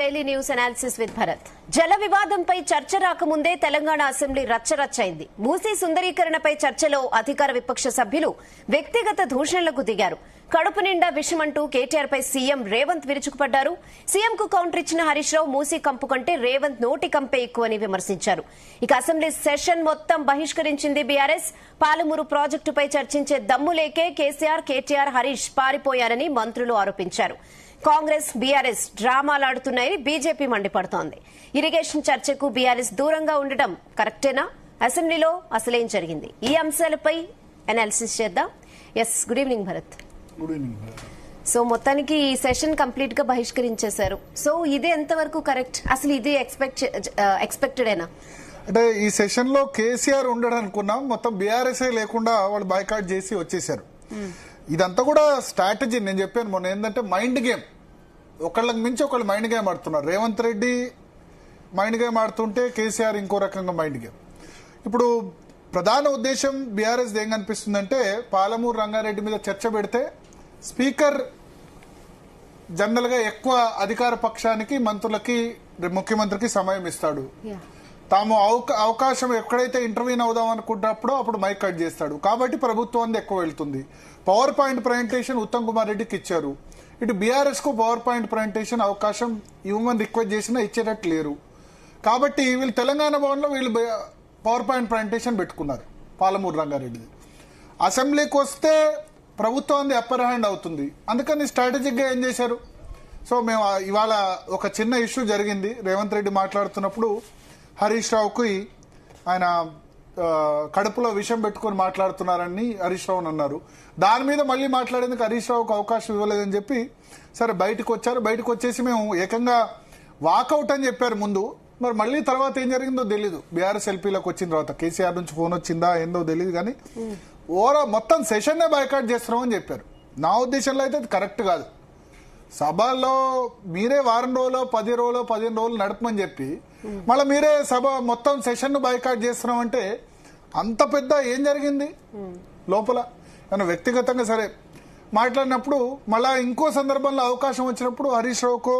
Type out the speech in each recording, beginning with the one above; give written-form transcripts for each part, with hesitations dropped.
Daily news analysis with Bharat. జల వివాదంపై చర్చ రాకముందే తెలంగాణ అసెంబ్లీ రచ్చరచ్చైంది. మూసీ సుందరీకరణపై చర్చలో అధికార విపక్ష సభ్యులు వ్యక్తిగత దూషణలకు దిగారు. కడుపు నిండా విషమంటూ కేటీఆర్ పై సీఎం రేవంత్ విరుచుకుపడ్డారు. సీఎం కు కౌంటర్ ఇచ్చిన హరీష్ రావు మూసీ కంపు కంటే రేవంత్ నోటి కంపే ఎక్కువని విమర్శించారు. ఇక అసెంబ్లీ సెషన్ మొత్తం బహిష్కరించింది బీఆర్ఎస్. పాలమూరు ప్రాజెక్టుపై చర్చించే దమ్ము లేకే కేటీఆర్ హరీష్ పారిపోయారని మంత్రులు ఆరోపించారు. కాంగ్రెస్ బీఆర్ఎస్ డ్రామాలాడుతున్నాయని బీజేపీ మండిపడుతోంది. ఇరిగేషన్ చర్చకు బీఆర్ఎస్ దూరంగా ఉండటం కరెక్టేనా? అసెంబ్లీలో అసలేం జరిగింది? ఈ అంశాలపై అనాలిసిస్ చేద్దాం. Yes, good evening Bharat. Good evening. So మొత్తానికి ఈ సెషన్ కంప్లీట్ గా బహిష్కరించేశారు. సో ఇదే ఎంతవరకు కరెక్ట్? అసలు ఇది ఎక్స్పెక్టెడేనా? అంటే ఈ సెషన్ లో కేసీఆర్ ఉండడం అనుకున్నాం, మొత్తం బీఆర్ఎస్ లేకుండా వాళ్ళు బాయ్కాట్ చేసి వచ్చేసారు. ఇదంతా కూడా స్ట్రాటజీ. నేను చెప్పాను మొన్న, ఏంటంటే మైండ్ గేమ్. ఒకళ్ళకి మించి ఒకళ్ళు మైండ్ గేమ్ ఆడుతున్నారు. రేవంత్ రెడ్డి మైండ్ గేమ్ ఆడుతుంటే కేసీఆర్ ఇంకో రకంగా మైండ్ గేమ్. ఇప్పుడు ప్రధాన ఉద్దేశం బీఆర్ఎస్ ఏం కనిపిస్తుందంటే, పాలమూరు రంగారెడ్డి మీద చర్చ పెడితే స్పీకర్ జనరల్ గా ఎక్కువ అధికార పక్షానికి, మంత్రులకి, ముఖ్యమంత్రికి సమయం ఇస్తాడు. తాము అవకాశం ఎక్కడైతే ఇంటర్వ్యూన్ అవుదాం అనుకుంటున్నప్పుడు అప్పుడు మైక్ కట్ చేస్తాడు. కాబట్టి ప్రభుత్వం ఎక్కువ వెళ్తుంది. Power point presentation Uttam Kumar రెడ్డికి ఇచ్చారు. ఇటు బీఆర్ఎస్ కు పవర్ పాయింట్ ప్రజెంటేషన్ అవకాశం ఇవ్వమని రిక్వెస్ట్ చేసినా ఇచ్చేటట్టు లేరు. కాబట్టి వీళ్ళు తెలంగాణ భవన్ లో వీళ్ళు పవర్ పాయింట్ ప్రజెంటేషన్ పెట్టుకున్నారు పాలమూరు రంగారెడ్డి. అసెంబ్లీకి వస్తే ప్రభుత్వాన్ని అప్పర్ హ్యాండ్ అవుతుంది. అందుకని స్ట్రాటజిక్ గా ఏం చేశారు? సో మేము ఇవాళ ఒక చిన్న ఇష్యూ జరిగింది. రేవంత్ రెడ్డి మాట్లాడుతున్నప్పుడు హరీష్ రావుకి ఆయన కడుపులో విషం పెట్టుకుని మాట్లాడుతున్నారని హరీష్ రావు అన్నారు. దాని మీద మళ్ళీ మాట్లాడేందుకు హరీష్ రావుకు అవకాశం ఇవ్వలేదని చెప్పి సరే బయటకు వచ్చారు. బయటకు వచ్చేసి మేము ఏకంగా వాకౌట్ అని చెప్పారు ముందు. మరి మళ్ళీ తర్వాత ఏం జరిగిందో తెలీదు. బీఆర్ఎస్ ఎల్పీలోకి వచ్చిన తర్వాత కేసీఆర్ నుంచి ఫోన్ వచ్చిందా ఏందో తెలియదు. కానీ మొత్తం సెషన్ నే బాయ్కాట్ చేస్తున్నామని చెప్పారు. నా ఉద్దేశంలో అయితే అది కరెక్ట్ కాదు. సభలో మీరే వారం రోజులు 10 రోజులు 15 రోజులు నడపమని చెప్పి మళ్ళీ మీరే సభ మొత్తం సెషన్ ను బాయ్కాట్ చేస్తున్నామంటే అంత పెద్ద ఏం జరిగింది లోపల? వ్యక్తిగతంగా సరే మాట్లాడినప్పుడు మళ్ళా ఇంకో సందర్భంలో అవకాశం వచ్చినప్పుడు హరీష్ రావుకో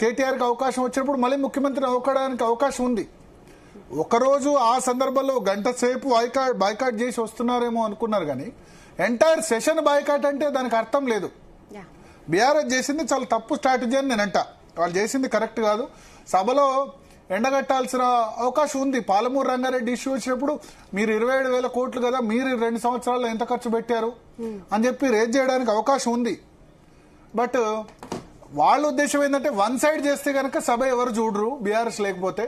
కేటీఆర్కి అవకాశం వచ్చినప్పుడు మళ్ళీ ముఖ్యమంత్రి అవ్వడానికి అవకాశం ఉంది. ఒకరోజు ఆ సందర్భంలో గంట సేపు బాయ్కాట్ చేసి వస్తున్నారేమో అనుకున్నారు. కానీ ఎంటైర్ సెషన్ బాయ్కాట్ అంటే దానికి అర్థం లేదు. బీఆర్ఎస్ చేసింది చాలా తప్పు స్ట్రాటజీ అని నేను అంటా. వాళ్ళు చేసింది కరెక్ట్ కాదు. సభలో ఎండగట్టాల్సిన అవకాశం ఉంది. పాలమూరు రంగారెడ్డి ఇష్యూ వచ్చినప్పుడు మీరు 27,000 కోట్లు కదా, మీరు 2 సంవత్సరాల్లో ఎంత ఖర్చు పెట్టారు అని చెప్పి రేజ్ చేయడానికి అవకాశం ఉంది. బట్ వాళ్ళ ఉద్దేశం ఏంటంటే వన్ సైడ్ చేస్తే కనుక సభ ఎవరు చూడరు బీఆర్ఎస్ లేకపోతే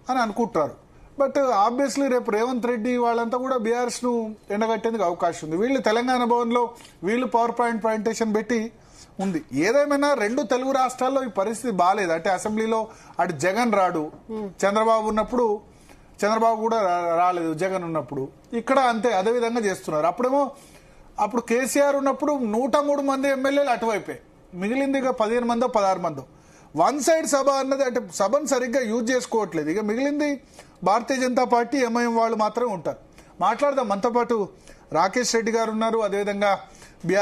అని అనుకుంటారు. బట్ ఆబ్వియస్లీ రేపు రేవంత్ రెడ్డి వాళ్ళంతా కూడా బీఆర్ఎస్ ను ఎండగట్టేందుకు అవకాశం ఉంది. వీళ్ళు తెలంగాణ భవన్ లో వీళ్ళు పవర్ పాయింట్ ప్రజెంటేషన్ పెట్టి ఉంది. ఏదేమైనా 2 తెలుగు రాష్ట్రాల్లో ఈ పరిస్థితి బాగాలేదు. అంటే అసెంబ్లీలో అటు జగన్ రాడు, చంద్రబాబు ఉన్నప్పుడు చంద్రబాబు కూడా రాలేదు జగన్ ఉన్నప్పుడు. ఇక్కడ అంతే అదే విధంగా చేస్తున్నారు. అప్పుడు కేసీఆర్ ఉన్నప్పుడు 103 మంది ఎమ్మెల్యేలు అటువైపే, మిగిలింది ఇక 15 మందో 16 మందో. వన్ సైడ్ సభ అన్నది అంటే సభను సరిగ్గా యూజ్ చేసుకోవట్లేదు. ఇక మిగిలింది భారతీయ జనతా పార్టీ, ఎంఐఎం వాళ్ళు మాత్రమే ఉంటారు. మాట్లాడదాం. మనతో పాటు రాకేష్ రెడ్డి గారు ఉన్నారు, అదేవిధంగా బీఆర్